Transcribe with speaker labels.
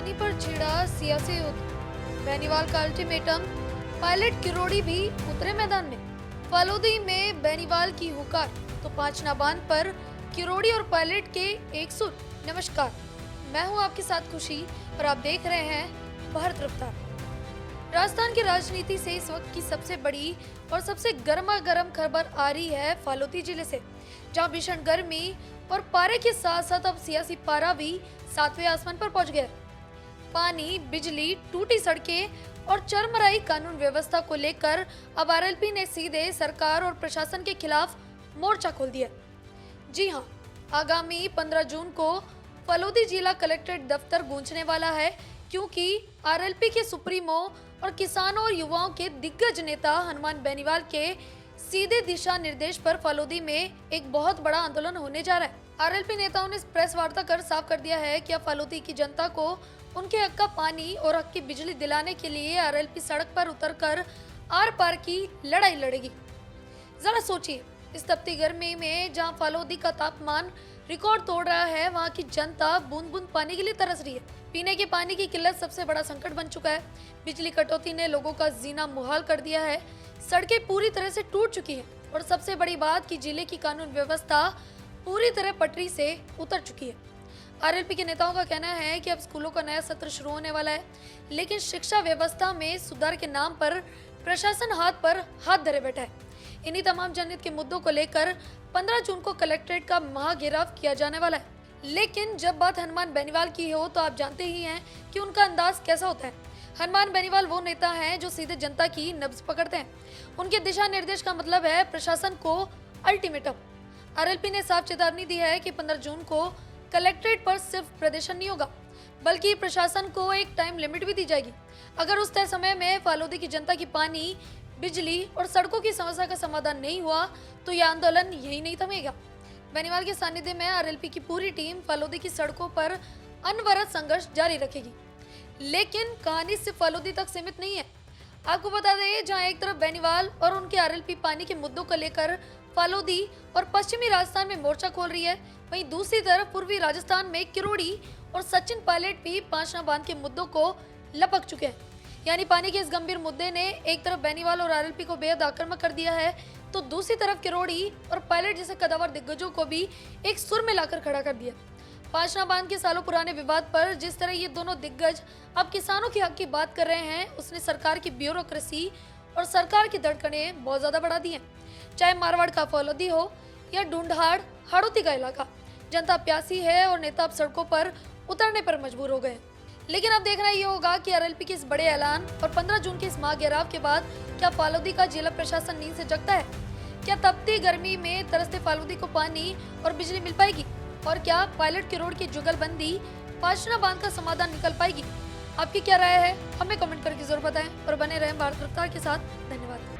Speaker 1: पानी पर छिड़ा सियासी युद्ध, बेनीवाल का अल्टीमेटम, पायलट किरोड़ी भी उतरे मैदान में। फालूदी में बेनीवाल की हुकार तो पांचना बांध पर किरोड़ी और पायलट के एक सुर। नमस्कार, मैं हूं आपके साथ खुशी और आप देख रहे हैं भारत रफ्तार। राजस्थान की राजनीति से इस वक्त की सबसे बड़ी और सबसे गर्मा गर्म खबर आ रही है फालूदी जिले से, जहां भीषण गर्मी और पारे के साथ साथ अब सियासी पारा भी सातवें आसमान पर पहुंच गया। पानी, बिजली, टूटी सड़कें और चरमराई कानून व्यवस्था को लेकर अब आरएलपी ने सीधे सरकार और प्रशासन के खिलाफ मोर्चा खोल दिया। जी हां, आगामी 15 जून को फालूदी जिला कलेक्ट्रेट दफ्तर गूंजने वाला है, क्योंकि आरएलपी के सुप्रीमो और किसानों और युवाओं के दिग्गज नेता हनुमान बेनीवाल के सीधे दिशा निर्देश पर फालूदी में एक बहुत बड़ा आंदोलन होने जा रहा है। आरएलपी नेताओं ने प्रेस वार्ता कर साफ कर दिया है कि अब फालूदी की जनता को उनके हक का पानी और हक की बिजली दिलाने के लिए आरएलपी सड़क पर उतरकर आर पार की लड़ाई लड़ेगी। जरा सोचिए, इस तपती गर्मी में जहां फालूदी का तापमान रिकॉर्ड तोड़ रहा है, वहां की जनता बूंद बूंद पानी के लिए तरस रही है। पीने के पानी की किल्लत सबसे बड़ा संकट बन चुका है। बिजली कटौती ने लोगों का जीना मुहाल कर दिया है। सड़कें पूरी तरह से टूट चुकी हैं और सबसे बड़ी बात कि जिले की कानून व्यवस्था पूरी तरह पटरी से उतर चुकी है। आरएलपी के नेताओं का कहना है कि अब स्कूलों का नया सत्र शुरू होने वाला है, लेकिन शिक्षा व्यवस्था में सुधार के नाम पर प्रशासन हाथ पर हाथ धरे बैठा है। इन्हीं तमाम जनहित के मुद्दों को लेकर 15 जून को कलेक्ट्रेट का महाघेराव किया जाने वाला है। लेकिन जब बात हनुमान बेनीवाल की हो तो आप जानते ही हैं कि उनका अंदाज कैसा होता है। हनुमान बेनीवाल वो नेता हैं जो सीधे जनता की नब्ज पकड़ते हैं। उनके दिशा निर्देश का मतलब है प्रशासन को अल्टीमेटम। आरएलपी ने साफ चेतावनी दी है कि 15 जून को कलेक्ट्रेट पर सिर्फ प्रदर्शन नहीं होगा, बल्कि प्रशासन को एक टाइम लिमिट भी दी जाएगी। अगर उस तय समय में फालूदी की जनता की पानी, बिजली और सड़कों की समस्या का समाधान नहीं हुआ तो यह आंदोलन यही नहीं थमेगा। बेनीवाल के सानिध्य में आरएलपी की पूरी टीम फालूदी की सड़कों पर अनवरत संघर्ष जारी रखेगी। लेकिन कहानी सिर्फ फालूदी तक सीमित नहीं है। आपको बता दें, जहां एक तरफ बेनीवाल और उनके आरएलपी पानी के मुद्दों को लेकर फालूदी और पश्चिमी राजस्थान में मोर्चा खोल रही है, वहीं दूसरी तरफ पूर्वी राजस्थान में किरोड़ी और सचिन पायलट भी पांचना बांध के मुद्दों को लपक चुके हैं। यानी पानी के इस गंभीर मुद्दे ने एक तरफ बेनीवाल और आरएलपी को बेहद आक्रामक कर दिया है, तो दूसरी तरफ किरोड़ी और पायलट जैसे कदावर दिग्गजों को भी एक सुर में लाकर खड़ा कर दिया। पांचना बांध के सालों पुराने विवाद पर जिस तरह ये दोनों दिग्गज अब किसानों के हक की बात कर रहे हैं, उसने सरकार की ब्यूरोक्रेसी और सरकार की धड़कनें बहुत ज्यादा बढ़ा दी हैं। चाहे मारवाड़ का फालूदी हो या ढूंढाड़ हाड़ौती का इलाका, जनता प्यासी है और नेता अब सड़कों पर उतरने पर मजबूर हो गए। लेकिन अब देखना ये होगा कि आरएलपी के इस बड़े ऐलान और 15 जून के इस महाघेराव के बाद क्या फालूदी का जिला प्रशासन नींद से जगता है? क्या तपती गर्मी में तरसते फालूदी को पानी और बिजली मिल पाएगी? और क्या पायलट किरोड़ की जुगलबंदी पांचना बांध का समाधान निकल पाएगी? आपकी क्या राय है? हमें कमेंट करके जरूर बताएं और बने रहें भारत रफ्तार के साथ। धन्यवाद।